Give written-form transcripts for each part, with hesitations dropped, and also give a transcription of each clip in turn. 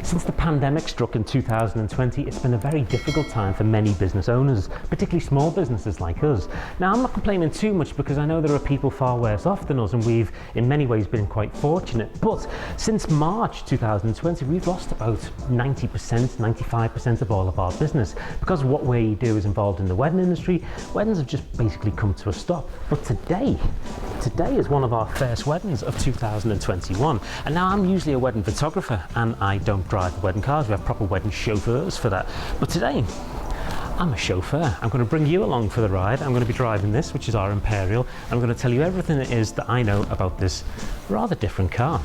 Since the pandemic struck in 2020, it's been a very difficult time for many business owners, particularly small businesses like us. Now, I'm not complaining too much because I know there are people far worse off than us, and we've in many ways been quite fortunate. But since March 2020, we've lost about 90%, 95% of all of our business because what we do is involved in the wedding industry. Weddings have just basically come to a stop. But today is one of our first weddings of 2021. And now I'm usually a wedding photographer and I don't drive the wedding cars. We have proper wedding chauffeurs for that. But today, I'm a chauffeur. I'm going to bring you along for the ride. I'm going to be driving this, which is our Imperial. I'm going to tell you everything it is that I know about this rather different car.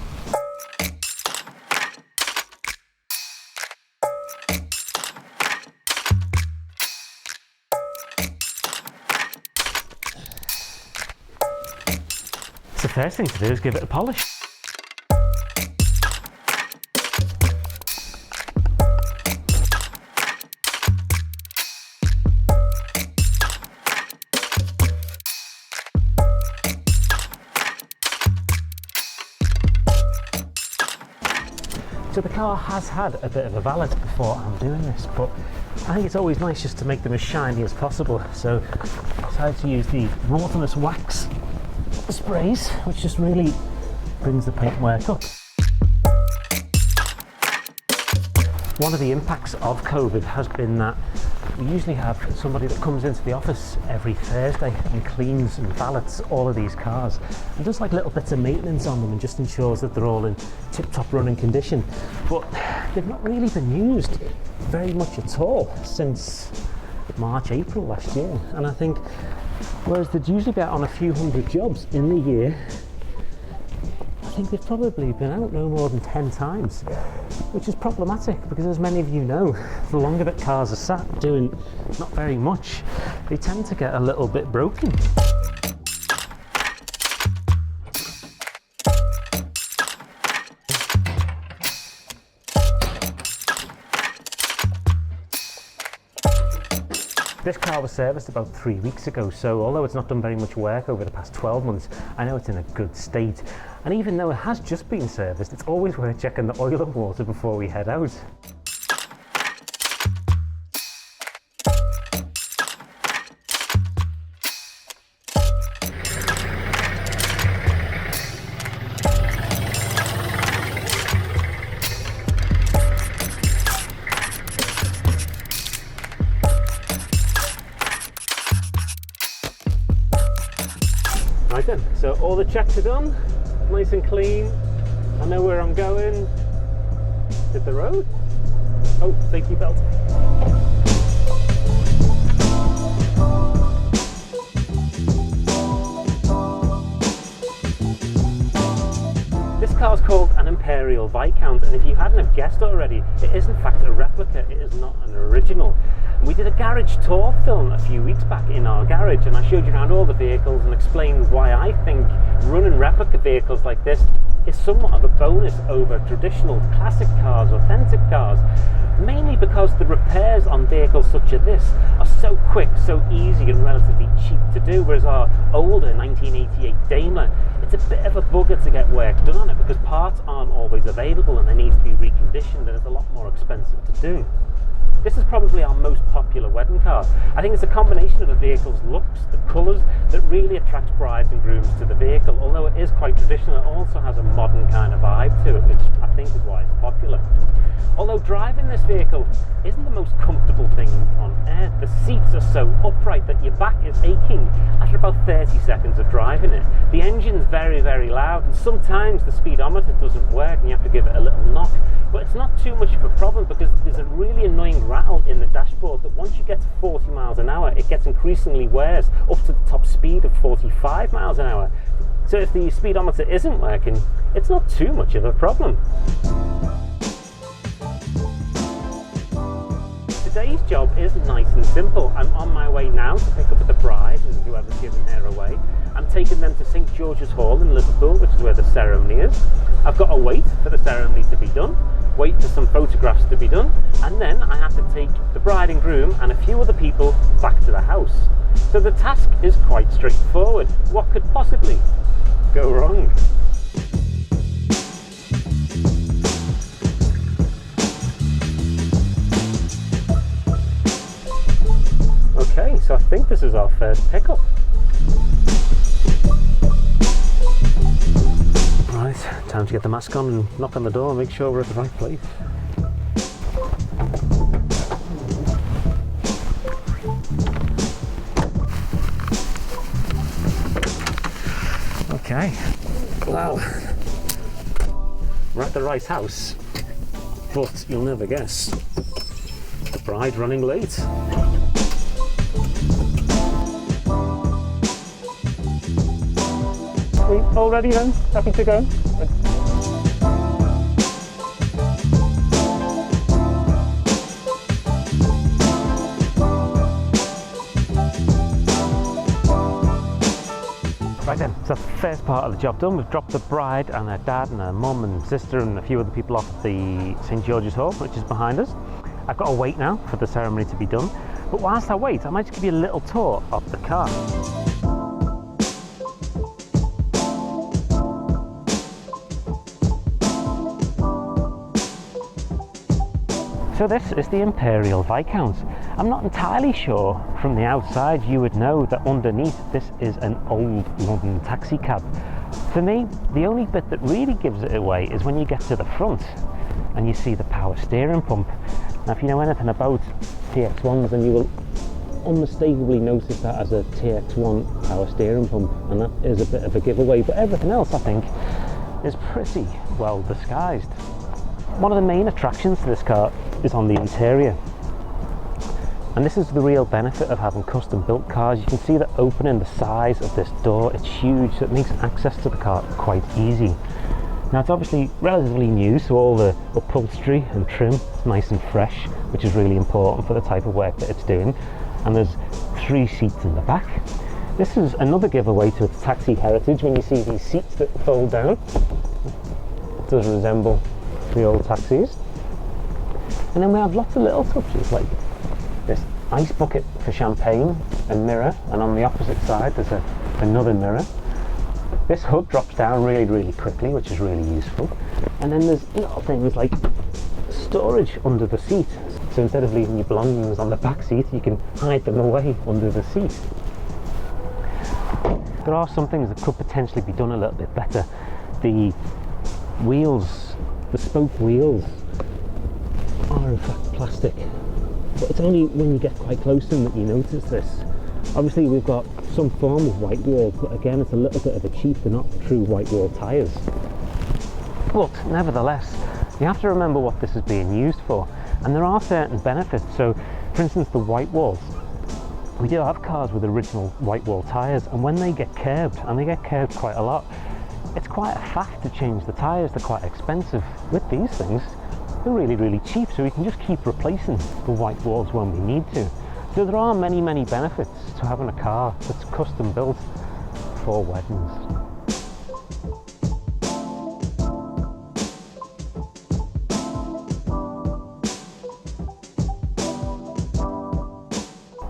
The first thing to do is give it a polish. So the car has had a bit of a valet before I'm doing this, but I think it's always nice just to make them as shiny as possible. So I decided to use the waterless wax sprays, which just really brings the paintwork up. One of the impacts of COVID has been that we usually have somebody that comes into the office every Thursday and cleans and valets all of these cars and does like little bits of maintenance on them and just ensures that they're all in tip-top running condition. But they've not really been used very much at all since March, April last year. And I think whereas they'd usually be out on a few hundred jobs in the year, I think they've probably been out no more than 10 times, which is problematic because, as many of you know, the longer that cars are sat doing not very much, they tend to get a little bit broken. This car was serviced about 3 weeks ago, so although it's not done very much work over the past 12 months, I know it's in a good state. And even though it has just been serviced, it's always worth checking the oil and water before we head out. Right then, so all the checks are done, nice and clean. I know where I'm going. Hit the road. Oh, safety belt. This car's called an Imperial Viscount, and if you hadn't have guessed already, it is in fact a replica, it is not an original. We did a garage tour film a few weeks back in our garage, and I showed you around all the vehicles and explained why I think running replica vehicles like this is somewhat of a bonus over traditional classic cars, authentic cars, mainly because the repairs on vehicles such as this are so quick, so easy and relatively cheap to do, whereas our older 1988 Daimler, it's a bit of a bugger to get work done on it because parts aren't always available and they need to be reconditioned, and it's a lot more expensive to do. This is probably our most popular wedding car. I think it's a combination of the vehicle's looks, the colours, that really attracts brides and grooms to the vehicle. Although it is quite traditional, it also has a modern kind of vibe to it, which I think is why it's popular. Although driving this vehicle isn't the most comfortable thing on earth. The seats are so upright that your back is aching after about 30 seconds of driving it. The engine's very, very loud, and sometimes the speedometer doesn't work and you have to give it a little knock. But it's not too much of a problem because there's a really annoying rattle in the dashboard that once you get to 40 miles an hour, it gets increasingly worse, up to the top speed of 45 miles an hour. So if the speedometer isn't working, it's not too much of a problem. Today's job is nice and simple. I'm on my way now to pick up the bride and whoever's giving her away. I'm taking them to St George's Hall in Liverpool, which is where the ceremony is. I've got to wait for the ceremony to be done, wait for some photographs to be done, and then I have to take the bride and groom and a few other people back to the house. So the task is quite straightforward. What could possibly go wrong? think this is our first pickup. Right, time to get the mask on and knock on the door and make sure we're at the right place. Okay, well, we're at the right house, but you'll never guess, the bride running late. All ready then? Happy to go? Right then, so that's the first part of the job done. We've dropped the bride and her dad and her mum and sister and a few other people off at the St George's Hall, which is behind us. I've got to wait now for the ceremony to be done. But whilst I wait, I might just give you a little tour of the car. So this is the Imperial Viscount. I'm not entirely sure from the outside you would know that underneath this is an old London taxi cab. For me, the only bit that really gives it away is when you get to the front and you see the power steering pump. Now if you know anything about TX1s, then you will unmistakably notice that as a TX1 power steering pump, and that is a bit of a giveaway, but everything else I think is pretty well disguised. One of the main attractions to this car is on the interior, and this is the real benefit of having custom built cars. You can see the opening, the size of this door, it's huge, so it makes access to the car quite easy. Now it's obviously relatively new, so all the upholstery and trim is nice and fresh, which is really important for the type of work that it's doing. And there's 3 seats in the back. This is another giveaway to its taxi heritage when you see these seats that fold down. It does resemble the old taxis. And then we have lots of little touches like this ice bucket for champagne, a mirror, and on the opposite side there's another mirror. This hood drops down really quickly, which is really useful. And then there's little things like storage under the seat. So instead of leaving your belongings on the back seat, you can hide them away under the seat. There are some things that could potentially be done a little bit better. The wheels, the spoke wheels, are in fact plastic, but it's only when you get quite close to them that you notice this. Obviously we've got some form of white wall, but again it's a little bit of a cheat, they're not true white wall tyres. But nevertheless, you have to remember what this is being used for, and there are certain benefits. So for instance, the white walls, we do have cars with original white wall tyres, and when they get curbed, and they get curbed quite a lot, it's quite a faff to change the tyres, they're quite expensive. With these things, they're really cheap, so we can just keep replacing the white walls when we need to. So there are many benefits to having a car that's custom built for weddings.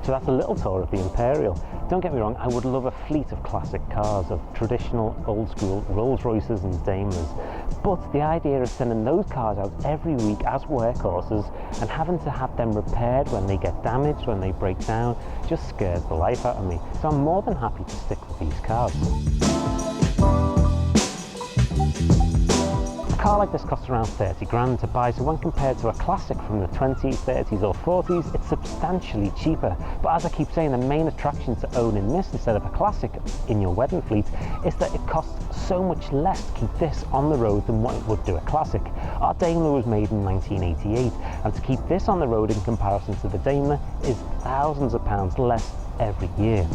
So that's a little tour of the Imperial. Don't get me wrong, I would love a fleet of classic cars, of traditional old school Rolls Royces and Daimlers, but the idea of sending those cars out every week as workhorses and having to have them repaired when they get damaged, when they break down, just scares the life out of me. So I'm more than happy to stick with these cars. A car like this costs around 30 grand to buy, so when compared to a classic from the 20s, 30s or 40s, it's substantially cheaper. But as I keep saying, the main attraction to owning this instead of a classic in your wedding fleet is that it costs so much less to keep this on the road than what it would do a classic. Our Daimler was made in 1988, and to keep this on the road in comparison to the Daimler is thousands of pounds less every year.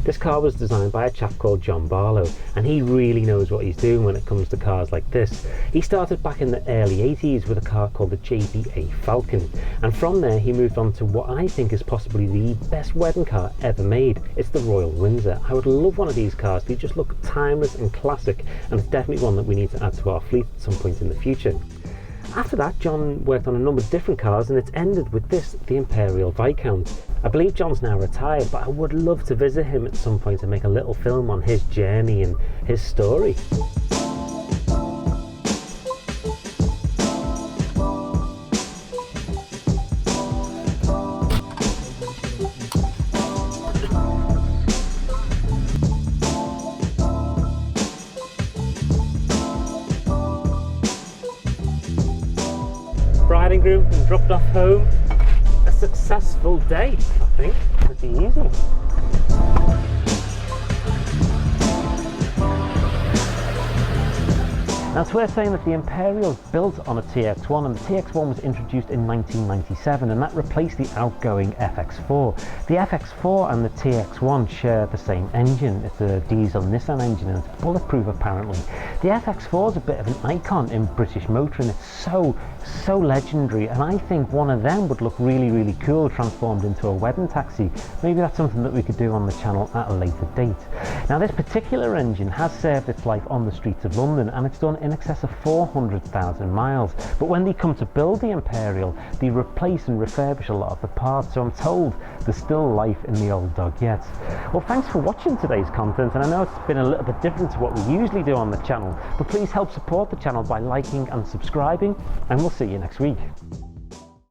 This car was designed by a chap called John Barlow, and he really knows what he's doing when it comes to cars like this. He started back in the early 80s with a car called the JBA Falcon, and from there he moved on to what I think is possibly the best wedding car ever made. It's the Royal Windsor. I would love one of these cars. They just look timeless and classic, and it's definitely one that we need to add to our fleet at some point in the future. After that, John worked on a number of different cars, and it's ended with this, the Imperial Viscount. I believe John's now retired, but I would love to visit him at some point and make a little film on his journey and his story. bridegroom and dropped off home. A successful day, I think. Pretty easy. Now it's worth saying that the Imperial is built on a TX1, and the TX1 was introduced in 1997, and that replaced the outgoing FX4. The FX4 and the TX1 share the same engine. It's a diesel Nissan engine and it's bulletproof apparently. The FX4 is a bit of an icon in British motoring. It's so legendary, and I think one of them would look really cool transformed into a wedding taxi. Maybe that's something that we could do on the channel at a later date. Now this particular engine has served its life on the streets of London, and it's done in excess of 400,000 miles. But when they come to build the Imperial, they replace and refurbish a lot of the parts, so I'm told there's still life in the old dog yet. Well, thanks for watching today's content, and I know it's been a little bit different to what we usually do on the channel, but please help support the channel by liking and subscribing, and we'll see you next week.